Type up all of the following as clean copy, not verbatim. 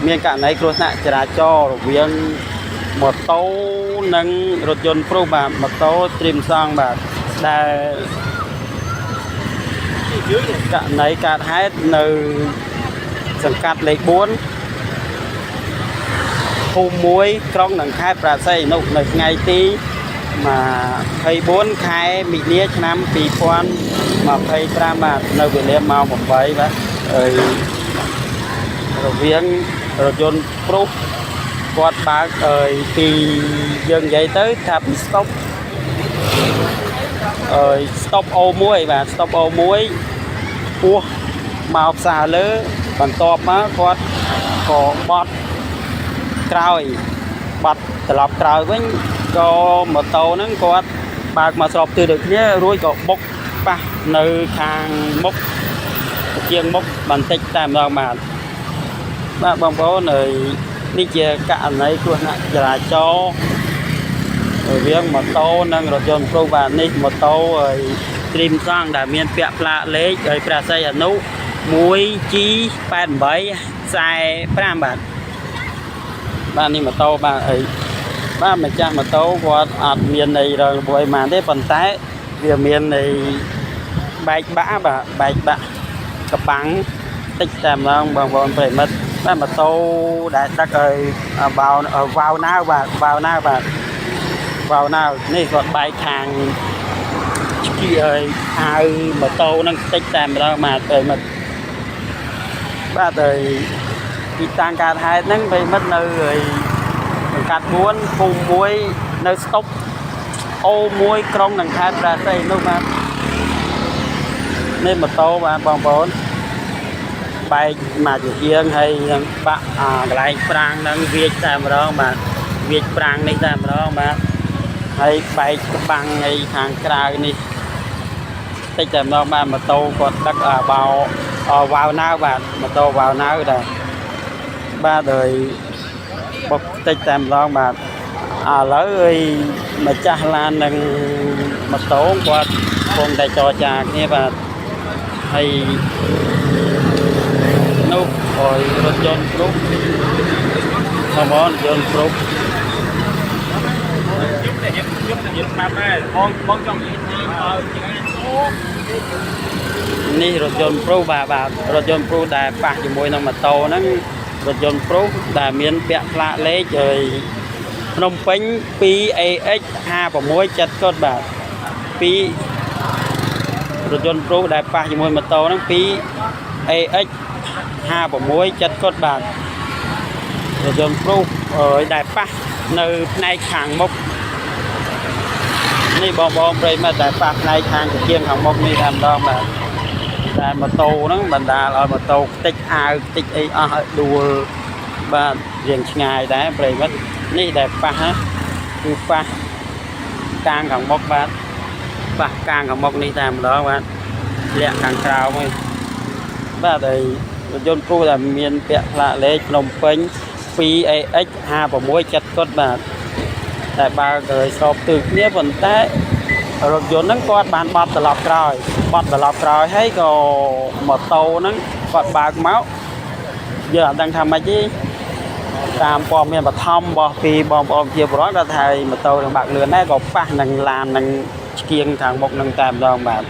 មានករណីគ្រោះថ្នាក់ចរាចរណ៍រវាងម៉ូតូនិងរថយន្តព្រុសបាទម៉ូតូត្រៀមសង់បាទដែលករណីកើតហេតុនៅសង្កាត់លេខ4ភូមិ1ក្រុងនិងខេត្តប្រាស័យអនុនៅថ្ងៃទី24ខែមិនិនាឆ្នាំ2025បាទនៅវេលាម៉ោង8បាទហើយរវាងរថយន្តព្រុសគាត់បើកពីយើងនិយាយទៅថាពីស្តុបស្តុប O1 បាទស្តុប O1 ពោះមកផ្សារលើបន្ទាប់មកគាត់ក៏បត់ក្រោយបាត់ត្រឡប់ក្រោយវិញក៏ម៉ូតូហ្នឹងគាត់បើកមកស្របទិសដូចគ្នារួចក៏បុកប៉ះនៅខាងមុខជាងមុខបន្តិចតែម្ដងបាទបងប្អូននេះជាករណីគ្រោះថ្នាក់ចរាចរណ៍រវាងម៉ូតូនិងរថយន្តព្រុសបាទនេះម៉ូតូត្រៀមសង់ដែលមានពាក់ផ្លាកលេខប្រាស័យអនុ 1G8845 បាទនេះម៉ូតូបាទបាទម្ចាស់ម៉ូតូគាត់អត់មានន័យរងរបួសប៉ុន្មានទេប៉ុន្តែវាមានន័យបែកបាក់បាទបែកបាក់កបាំងតិចតែម្ដងបងប្អូនប្រិមិត្តបាទម៉ូតូដែលដឹកវ៉ាវណាវបាទវ៉ាវណាវបាទវ៉ាវណាវនេះគាត់បែកខាងស្គីអាវម៉ូតូហ្នឹងតិចតែម្ដងបាទប្រិមិត្តបាទទីតាំងកើតហេតុហ្នឹងប្រិមិត្តនៅសង្កាត់4ភូមិ1នៅស្តុប O1 ក្រុងនិងខេត្តប្រាស័យនោះបាទនេះម៉ូតូបាទបងប្អូនបែកមកជាជាងហើយនឹងបាក់កន្លែងប្រាំងនឹងវាចតែម្ដងបាទវាចប្រាំងនេះតែម្ដងបាទហើយបែកក្បាំងឯខាងក្រៅនេះតិចតែម្ដងបាទម៉ូតូគាត់ដឹកវ៉ាវណាវបាទម៉ូតូវ៉ាវណាវដែរបាទហើយបុកតិចតែម្ដងបាទឥឡូវម្ចាស់ឡាននិងម៉ូតូគាត់កំពុងតែចរចាគ្នាបាទហើយនោះរថយន្តព្រុសបងប្អូនរថយន្តព្រុសខ្ញុំស្មាត់ដែរបងចង់និយាយនេះរថយន្តព្រុសបាទរថយន្តព្រុសដែលប៉ះជាមួយនឹងម៉ូតូហ្នឹងរថយន្តព្រុសដែលមានពាក់ផ្លាកលេខភ្នំពេញ 2AX 5670 បាទ2រថយន្តព្រុសដែលប៉ះជាមួយម៉ូតូហ្នឹង 2AX 5670 បាទរថយន្តព្រុសដែលប៉ះនៅផ្នែកខាងមុខនេះបងប្រិយមិត្តដែលប៉ះផ្នែកខាងជាងខាងមុខនេះតែម្ដងបាទតែម៉ូតូហ្នឹងបណ្ដាលឲ្យម៉ូតូខ្ទេចអាវខ្ទេចអីអស់ឲ្យដួលបាទរៀងឆ្ងាយដែរប្រិយមិត្តនេះដែលប៉ះគឺប៉ះកាងខាងមុខបាទប៉ះកាងខាងមុខនេះតែម្ដងបាទលាក់ខាងក្រៅវិញបាទហើយរថយន្តព្រុសដែលមានពាក់ផ្លាកលេខភ្នំពេញ 2AX 5670 បាទតែបើស្របទិសគ្នាប៉ុន្តែរថយន្តហ្នឹងគាត់បានបត់ត្រឡប់ក្រោយហើយក៏ម៉ូតូហ្នឹងគាត់បើកមកយើងអត់ដឹងថាម៉េចទេតាមព័ត៌មានបឋមរបស់ពីបងប្អូនជាពលរដ្ឋគាត់ថាម៉ូតូនឹងបើកលឿនដែរក៏ប៉ះនឹងឡាននឹងឆ្កៀងខាងមុខនឹងតែម្ដងបាទ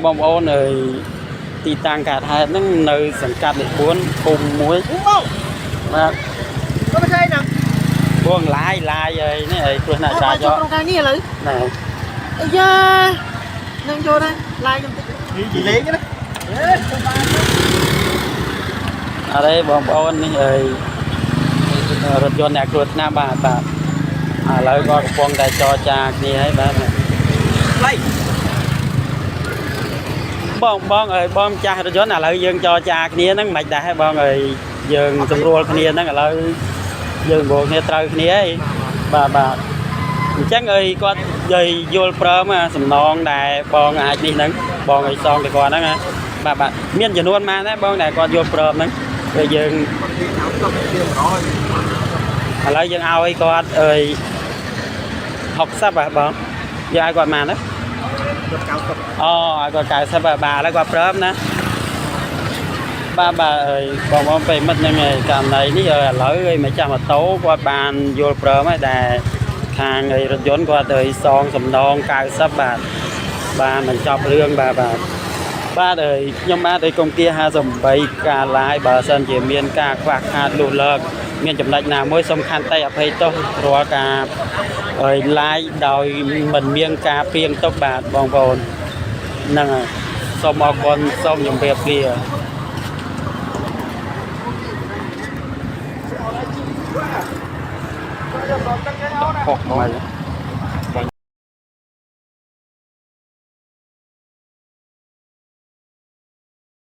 បងប្អូនទីតាំងកើតហេតុហ្នឹងនៅសង្កាត់លេខ4ភូមិ1បាទទៅមិនឃើញណាបងឡាយហើយនេះព្រោះណាចាចចូលក្នុងការងារឥឡូវណែអាយ៉ានឹងចូលដែរឡាយខ្ញុំតិចនិយាយលេងណាអរេបងប្អូននេះរថយន្តអ្នកគ្រោះថ្នាក់បាទឥឡូវក៏កំពុងតែចរចាគ្នាហើយបាទឡៃបងចាស់រថយន្តឥឡូវយើងចរចាគ្នាហ្នឹងមិនដែរបងយើងស្រួលគ្នាហ្នឹងឥឡូវយើងប្រមូលគ្នាត្រូវគ្នាហើយបាទអញ្ចឹងគាត់យល់ព្រមសំណងដែលបងអាចនេះហ្នឹងបងសងទៅគាត់ហ្នឹងបាទមានចំនួនប៉ុន្មានដែរបងដែលគាត់យល់ព្រមហ្នឹងពេលយើងឥឡូវយើងឲ្យគាត់60បាទបងយើងឲ្យគាត់ប៉ុន្មានណាគាត់90អូឲ្យគាត់90បាទឥឡូវគាត់ព្រមណា bà ơi còn phải mấtยังไงcảm này ní lỡ mấy trăm mà tố qua bàn vô pro mấy đà hàng người rốt vốn qua tới son sầm non cao sắp bà mình chọc lương bà đời nhưng mà đời công kia ha dùm bay cả lại bà sân chỉ miền cả quạt hạt lụt lợt miền chấm lạnh nào mới xong khăn tay ở hay tốt rồi cả rồi lại đòi mình miền cả phiên tốt bạc bong bồn nè xong một con xong những việc kia khóc mà